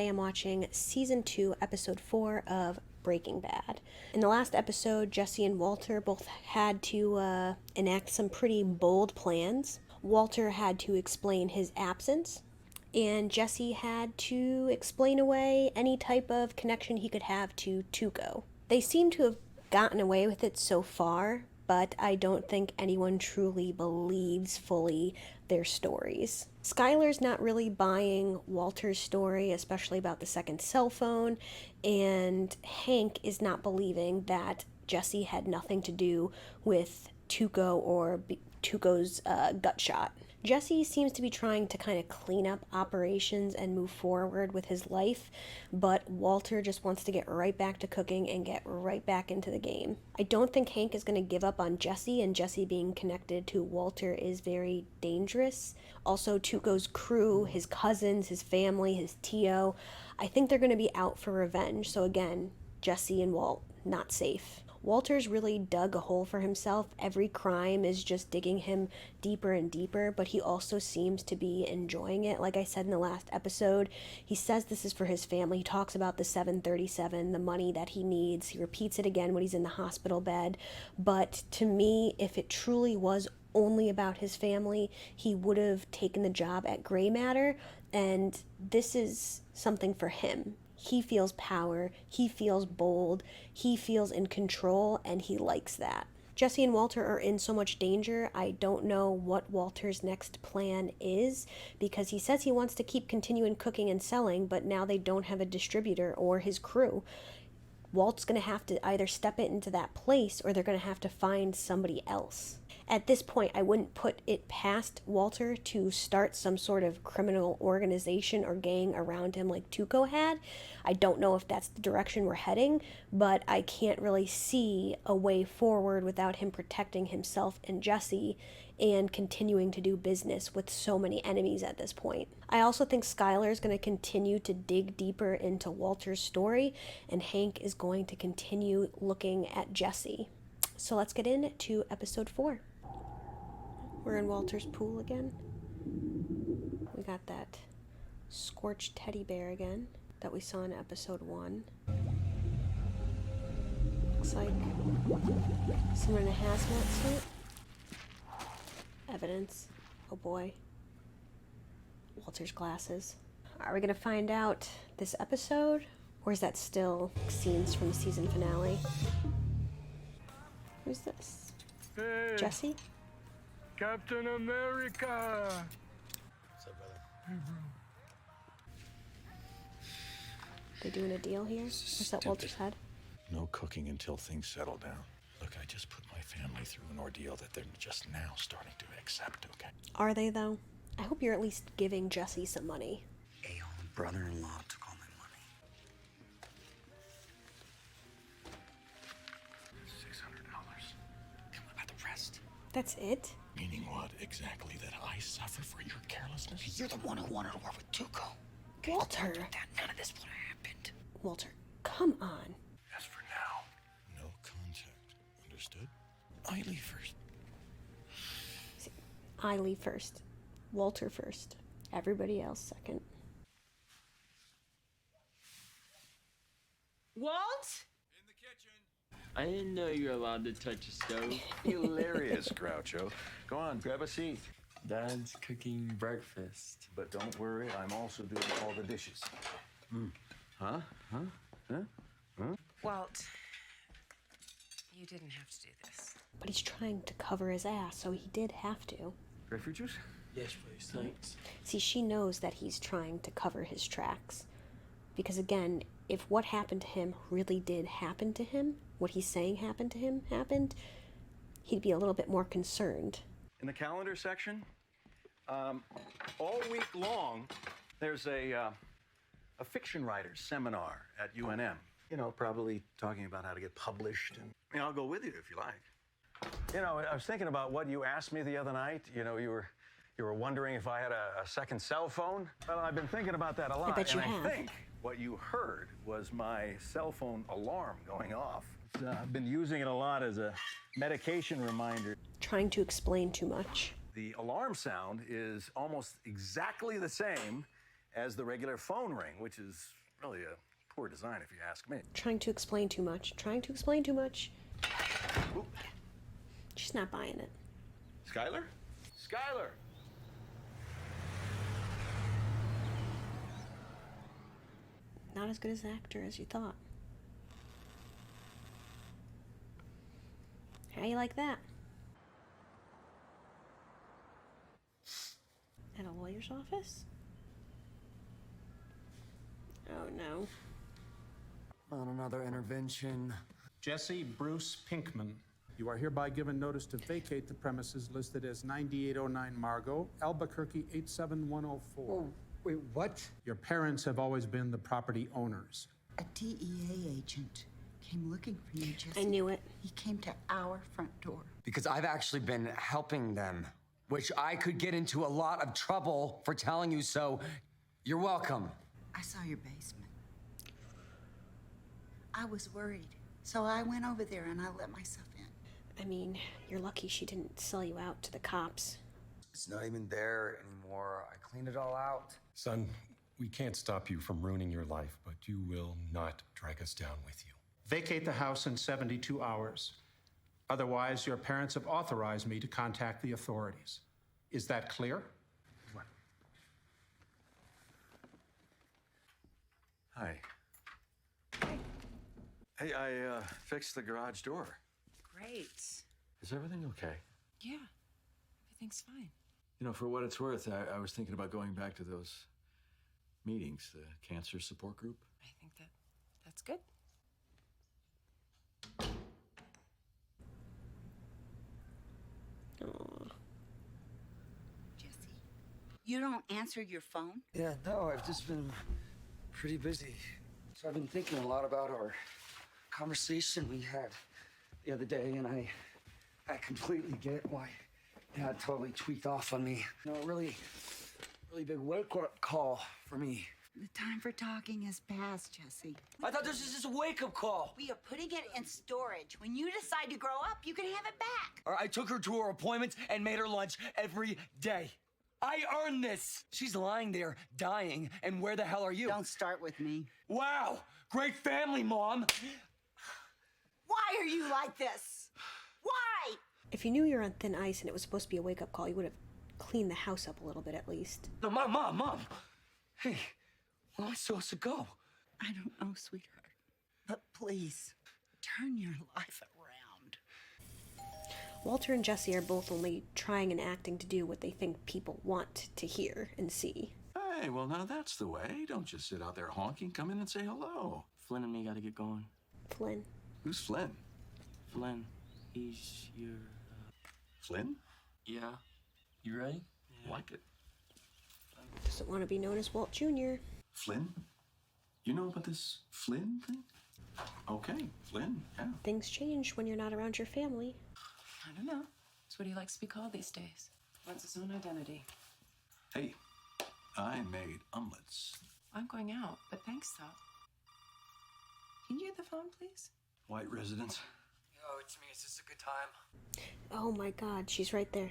I am watching Season 2, Episode 4 of Breaking Bad. In the last episode, Jesse and Walter both had to enact some pretty bold plans. Walter had to explain his absence, and Jesse had to explain away any type of connection he could have to Tuco. They seem to have gotten away with it so far, but I don't think anyone truly believes fully their stories. Skylar's not really buying Walter's story, especially about the second cell phone, and Hank is not believing that Jesse had nothing to do with Tuco or Tuco's gut shot. Jesse seems to be trying to kind of clean up operations and move forward with his life, but Walter just wants to get right back to cooking and get right back into the game. I don't think Hank is going to give up on Jesse, and Jesse being connected to Walter is very dangerous. Also, Tuco's crew, his cousins, his family, his Tio, I think they're going to be out for revenge. So again, Jesse and Walt, not safe. Walter's really dug a hole for himself. Every crime is just digging him deeper and deeper, but he also seems to be enjoying it. Like I said in the last episode, he says this is for his family. He talks about the 737, the money that he needs. He repeats it again when he's in the hospital bed. But to me, if it truly was only about his family, he would have taken the job at Gray Matter, and this is something for him. He feels power, he feels bold, he feels in control, and he likes that. Jesse and Walter are in so much danger. I don't know what Walter's next plan is, because he says he wants to keep continuing cooking and selling, but now they don't have a distributor or his crew. Walt's going to have to either step it into that place, or they're going to have to find somebody else. At this point, I wouldn't put it past Walter to start some sort of criminal organization or gang around him like Tuco had. I don't know if that's the direction we're heading, but I can't really see a way forward without him protecting himself and Jesse and continuing to do business with so many enemies at this point. I also think Skylar is going to continue to dig deeper into Walter's story, and Hank is going to continue looking at Jesse. So let's get into episode 4. We're in Walter's pool again. We got that scorched teddy bear again that we saw in episode 1. Looks like someone in a hazmat suit. Evidence. Oh boy. Walter's glasses. Are we gonna find out this episode? Or is that still scenes from the season finale? Who's this? Hey, Jesse? Captain America! What's up, brother? Hey, bro. They doing a deal here? What's that Walter's head? No cooking until things settle down. Look, I just put my family through an ordeal that they're just now starting to accept, okay? Are they, though? I hope you're at least giving Jesse some money. A-hole brother-in-law took all my money. $600. And what about the rest? That's it? Meaning what exactly? That I suffer for your carelessness? You're the one who wanted to work with Tuco. Walter! That none of this would have happened. Walter, come on. As for now, no contact. Understood? I leave first. See, I leave first. Walter first. Everybody else second. Walt? In the kitchen. I didn't know you were allowed to touch a stove. Hilarious, Groucho. Go on, grab a seat. Dad's cooking breakfast. But don't worry, I'm also doing all the dishes. Huh? Walt, you didn't have to do this. But he's trying to cover his ass, so he did have to. Grapefruit juice? Yes, please. Thanks. See, she knows that he's trying to cover his tracks. Because again, if what happened to him really did happen to him, what he's saying happened to him happened, he'd be a little bit more concerned. In the calendar section, all week long, there's a fiction writers seminar at UNM. You know, probably talking about how to get published. And I'll go with you if you like. You know, I was thinking about what you asked me the other night. You know, you were wondering if I had a second cell phone. Well, I've been thinking about that a lot. bet you and have. I think what you heard was my cell phone alarm going off. I've been using it a lot as a medication reminder. Trying to explain too much. The alarm sound is almost exactly the same as the regular phone ring, which is really a poor design if you ask me. Trying to explain too much. Trying to explain too much. Oop. She's not buying it. Skylar? Skylar! Not as good as an actor as you thought. How you like that? At a lawyer's office? Oh no. On another intervention. Jesse Bruce Pinkman, you are hereby given notice to vacate the premises listed as 9809 Margot, Albuquerque 87104. Oh, wait, what? Your parents have always been the property owners. A DEA agent came looking for you, Jesse. I knew it. He came to our front door. Because I've actually been helping them, which I could get into a lot of trouble for telling you so. You're welcome. I saw your basement. I was worried, so I went over there and I let myself in. I mean, you're lucky she didn't sell you out to the cops. It's not even there anymore. I cleaned it all out. Son, we can't stop you from ruining your life, but you will not drag us down with you. Vacate the house in 72 hours. Otherwise, your parents have authorized me to contact the authorities. Is that clear? Hi. Hey, I fixed the garage door. Great. Is everything okay? Yeah, everything's fine. You know, for what it's worth, I was thinking about going back to those meetings, the cancer support group. I think that's good. Aw. Jesse, you don't answer your phone? Yeah, no, I've just been pretty busy. So I've been thinking a lot about our conversation we had the other day, and I completely get why Dad totally tweaked off on me. You know, really big wake-up call for me. The time for talking has passed, Jesse. I thought this was just a wake-up call. We are putting it in storage. When you decide to grow up, you can have it back. I took her to her appointments and made her lunch every day. I earned this. She's lying there, dying, and where the hell are you? Don't start with me. Wow, great family, Mom. Why are you like this? Why? If you knew you were on thin ice and it was supposed to be a wake-up call, you would have cleaned the house up a little bit at least. No, Mom. Hey, where am I supposed to go? I don't know, sweetheart. But please, turn your life around. Walter and Jesse are both only trying and acting to do what they think people want to hear and see. Hey, well, now that's the way. Don't just sit out there honking. Come in and say hello. Flynn and me gotta get going. Flynn. Who's Flynn? Flynn, he's your. Flynn? Yeah. You ready? Like it. Doesn't want to be known as Walt Jr. Flynn? You know about this Flynn thing? Okay, Flynn, yeah. Things change when you're not around your family. I don't know. It's what he likes to be called these days. Wants his own identity. Hey, I made omelets. I'm going out, but thanks, though. Can you get the phone, please? White residence. Yo, it's me. Is this a good time? Oh my God, she's right there.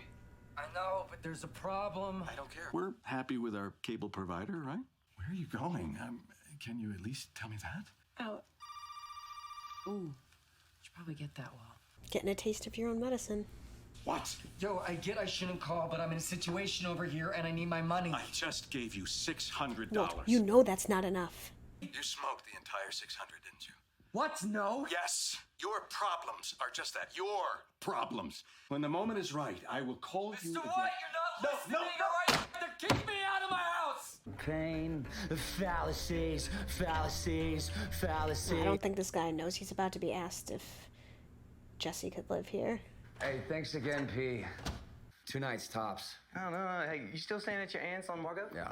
I know, but there's a problem. I don't care. We're happy with our cable provider, right? Where are you going? Can you at least tell me that? Out. Ooh, should probably get that well. Getting a taste of your own medicine. What? Yo, I get I shouldn't call, but I'm in a situation over here and I need my money. I just gave you $600. Walt, you know that's not enough. You smoked the entire 600, didn't you? What? No? Yes. Your problems are just that. Your problems. When the moment is right, I will call you. Mr. White, you're not listening, all right? They're kicking me out of my house! Pain, fallacies. I don't think this guy knows he's about to be asked if Jesse could live here. Hey, thanks again, P. 2 nights tops. I don't know. Hey, you still staying at your aunt's on Margot? Yeah,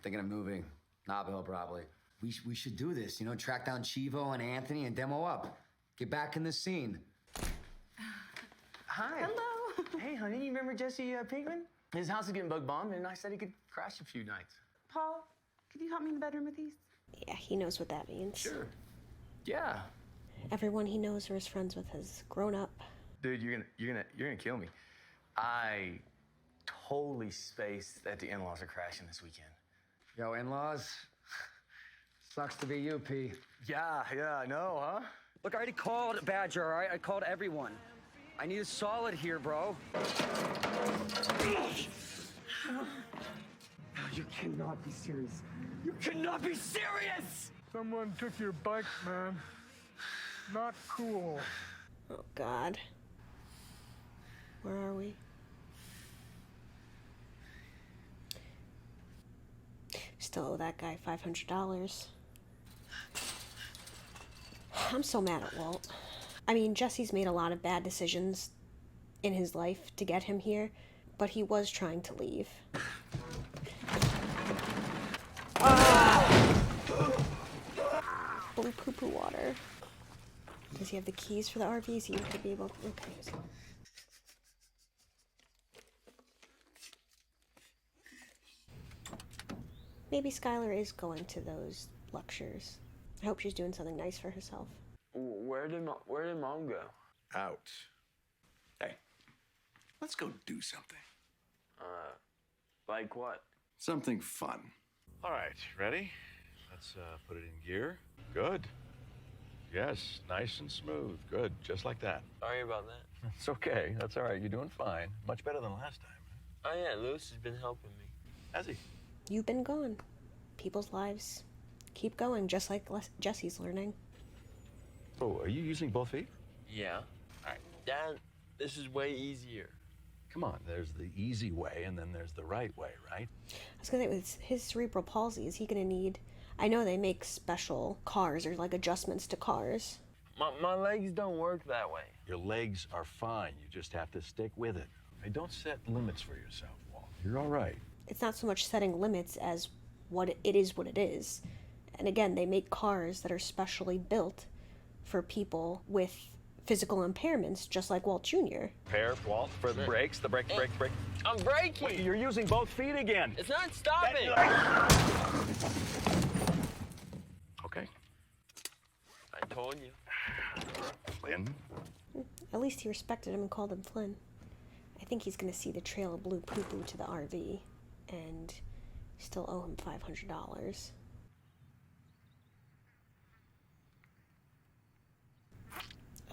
thinking of moving. Nob Hill, probably. We should do this, you know, track down Chivo and Anthony and demo up. Get back in the scene. Hi. Hello. Hey, honey, you remember Jesse Pinkman? His house is getting bug bombed, and I said he could crash a few nights. Paul, could you help me in the bedroom with these? Yeah, he knows what that means. Sure. Yeah. Everyone he knows or is friends with has grown up. Dude, you're gonna kill me. I totally spaced that the in-laws are crashing this weekend. Yo, in-laws. Sucks to be you, P. Yeah, I know, huh? Look, I already called Badger, all right? I called everyone. I need a solid here, bro. You cannot be serious. You cannot be serious! Someone took your bike, man. Not cool. Oh, God. Where are we? Still owe that guy $500. I'm so mad at Walt. I mean, Jesse's made a lot of bad decisions in his life to get him here, but he was trying to leave. Blue poo-poo water. Does he have the keys for the RV? Is he going to be able to... Okay. Maybe Skylar is going to those lectures. I hope she's doing something nice for herself. Where did Mom go? Out. Hey, let's go do something. Like what? Something fun. All right, ready? Let's put it in gear. Good. Yes, nice and smooth. Good, just like that. Sorry about that. It's okay. That's all right. You're doing fine. Much better than last time. Oh yeah, Lewis has been helping me. Has he? You've been gone. People's lives keep going, just like Jesse's learning. Oh, are you using both feet? Yeah. All right. Dad, this is way easier. Come on, there's the easy way and then there's the right way, right? I was gonna say, with his cerebral palsy, is he gonna need... I know they make special cars or like adjustments to cars. My legs don't work that way. Your legs are fine. You just have to stick with it. Hey, don't set limits for yourself, Walt. You're all right. It's not so much setting limits as what it is. And again, they make cars that are specially built for people with physical impairments, just like Walt Jr. Prepare, Walt, for the brakes. The brake. I'm braking! Wait, you're using both feet again. It's not stopping! Okay. I told you. Flynn. At least he respected him and called him Flynn. I think he's gonna see the trail of blue poo-poo to the RV and still owe him $500.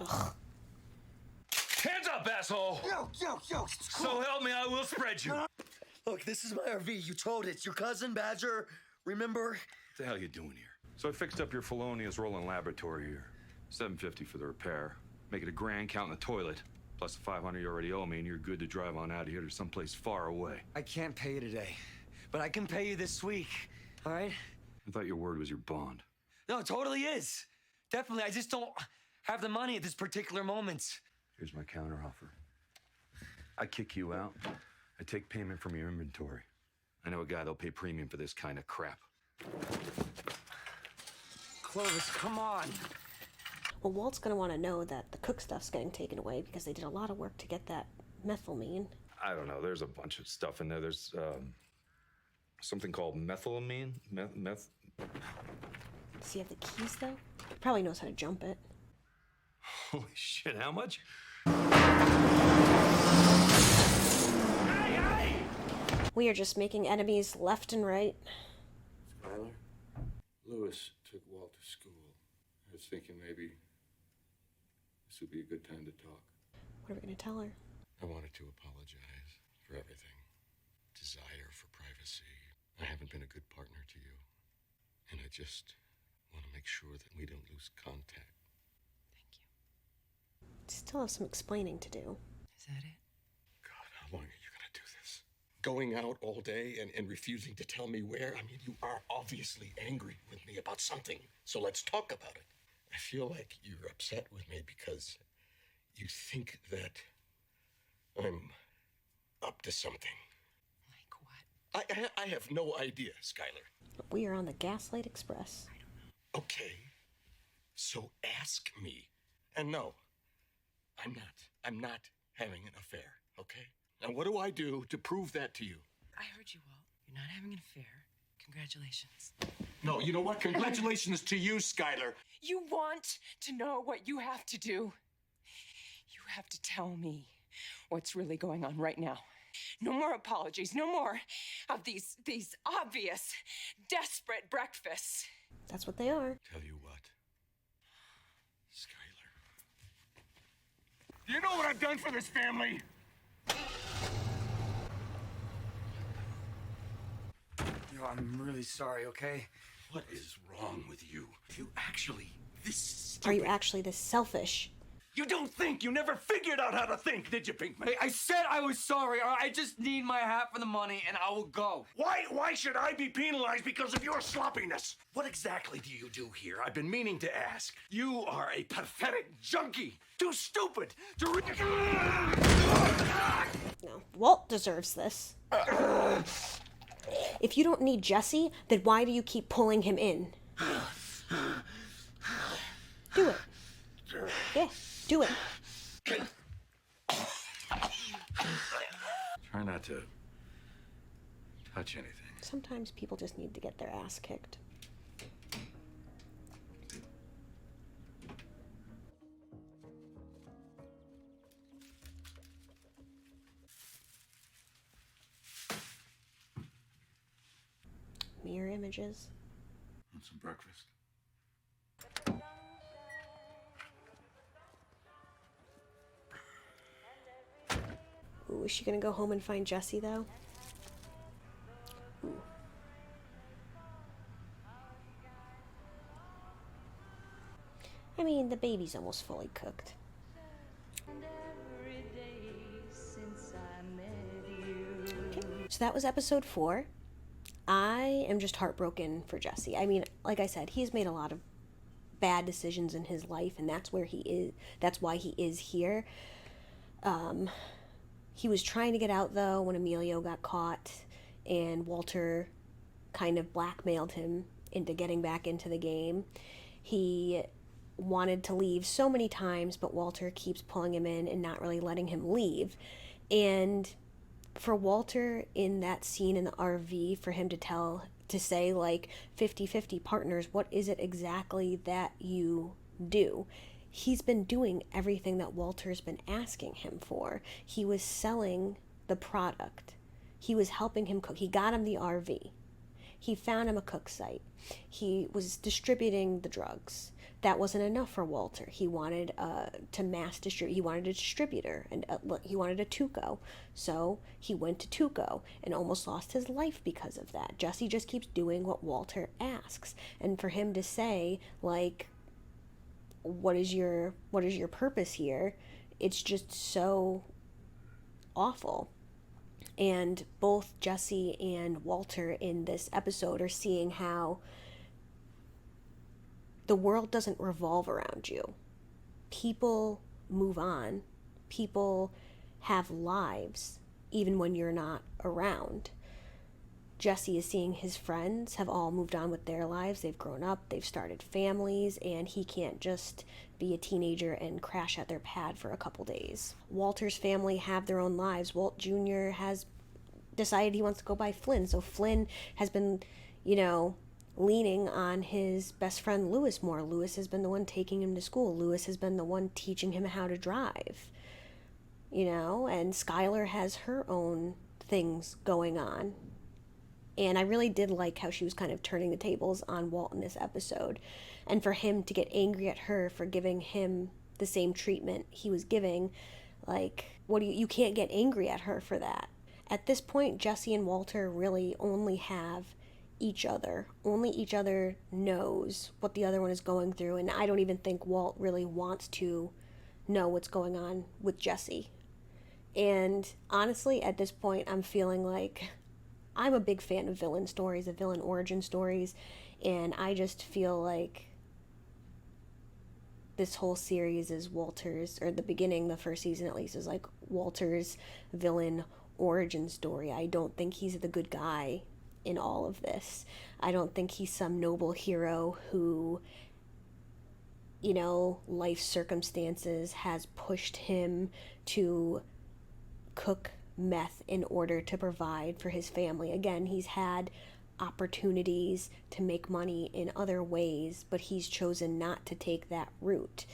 Ugh. Hands up, asshole! Yo! So help me, I will spread you. Look, this is my RV. You towed it. It's your cousin, Badger. Remember? What the hell are you doing here? So I fixed up your felonious rolling laboratory here. $750 for the repair. Make it $1,000 counting the toilet. Plus the $500 you already owe me, and you're good to drive on out of here to someplace far away. I can't pay you today, but I can pay you this week. All right? I thought your word was your bond. No, it totally is. Definitely. I just don't have the money at this particular moment. Here's my counteroffer. I kick you out. I take payment from your inventory. I know a guy that'll pay premium for this kind of crap. Clovis, come on. Well, Walt's gonna want to know that the cook stuff's getting taken away because they did a lot of work to get that methylamine. I don't know. There's a bunch of stuff in there. There's something called methylamine. Does he have the keys, though? He probably knows how to jump it. Holy shit, how much? We are just making enemies left and right. Skylar? Lewis took Walt to school. I was thinking maybe this would be a good time to talk. What are we gonna tell her? I wanted to apologize for everything. Desire for privacy. I haven't been a good partner to you. And I just want to make sure that we don't lose contact. Still have some explaining to do. Is that it? God, how long are you going to do this? Going out all day and refusing to tell me where? I mean, you are obviously angry with me about something, so let's talk about it. I feel like you're upset with me because you think that I'm up to something. Like what? I have no idea, Skylar. We are on the Gaslight Express. I don't know. Okay, so ask me. And no, I'm not having an affair, okay? Now what do I do to prove that to you? I heard you, Walt. You're not having an affair. Congratulations. No, you know what? Congratulations to you, Skylar. You want to know what you have to do? You have to tell me what's really going on right now. No more apologies. No more of these obvious, desperate breakfasts. That's what they are. Tell you what, Skylar. Do you know what I've done for this family? Yo, I'm really sorry, okay? What is wrong with you? You actually this stupid. Are you actually this selfish? You don't think. You never figured out how to think, did you, Pinkman? Hey, I said I was sorry. All right? I just need my half of the money, and I will go. Why should I be penalized because of your sloppiness? What exactly do you do here? I've been meaning to ask. You are a pathetic junkie. Too stupid to No, Walt deserves this. If you don't need Jesse, then why do you keep pulling him in? Do it. Yeah, do it. Try not to touch anything. Sometimes people just need to get their ass kicked. Mirror images. Want some breakfast? Ooh, is she gonna go home and find Jesse, though? Ooh. I mean, the baby's almost fully cooked. Okay, so that was episode 4. I am just heartbroken for Jesse. I mean, like I said, he's made a lot of bad decisions in his life, and that's where he is. That's why he is here. He was trying to get out, though, when Emilio got caught, and Walter kind of blackmailed him into getting back into the game. He wanted to leave so many times, but Walter keeps pulling him in and not really letting him leave. And for Walter in that scene in the RV, for him to say like 50-50 partners, what is it exactly that you do? He's been doing everything that Walter's been asking him for. He was selling the product. He was helping him cook. He got him the RV. He found him a cook site. He was distributing the drugs. That wasn't enough for Walter. He wanted to mass distribute. He wanted a distributor, and he wanted a Tuco. So he went to Tuco and almost lost his life because of that. Jesse just keeps doing what Walter asks, and for him to say like, what is your purpose here? It's just so awful. And both Jesse and Walter in this episode are seeing how the world doesn't revolve around you. People move on. People have lives even when you're not around. Jesse is seeing his friends have all moved on with their lives. They've grown up, they've started families, and he can't just be a teenager and crash at their pad for a couple days. Walter's family have their own lives. Walt Jr. has decided he wants to go by Flynn, so Flynn has been, leaning on his best friend Lewis more. Lewis has been the one taking him to school. Lewis has been the one teaching him how to drive, and Skylar has her own things going on. And I really did like how she was kind of turning the tables on Walt in this episode. And for him to get angry at her for giving him the same treatment he was giving, like, you can't get angry at her for that. At this point, Jesse and Walter really only have each other. Only each other knows what the other one is going through. And I don't even think Walt really wants to know what's going on with Jesse. And honestly, at this point, I'm feeling like I'm a big fan of villain stories, of villain origin stories, and I just feel like this whole series is Walter's, or the beginning, the first season at least, is like Walter's villain origin story. I don't think he's the good guy in all of this. I don't think he's some noble hero who, life circumstances has pushed him to cook meth in order to provide for his family. Again, he's had opportunities to make money in other ways, but he's chosen not to take that route.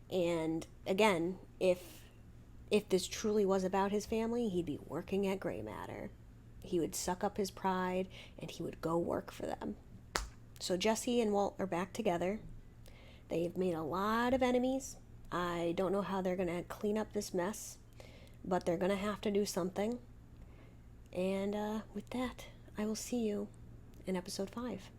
And again, if if this truly was about his family, he'd be working at Grey Matter. He would suck up his pride and he would go work for them. So Jesse and Walt are back together. They've made a lot of enemies. I don't know how they're going to clean up this mess, but they're going to have to do something. And with that, I will see you in episode 5.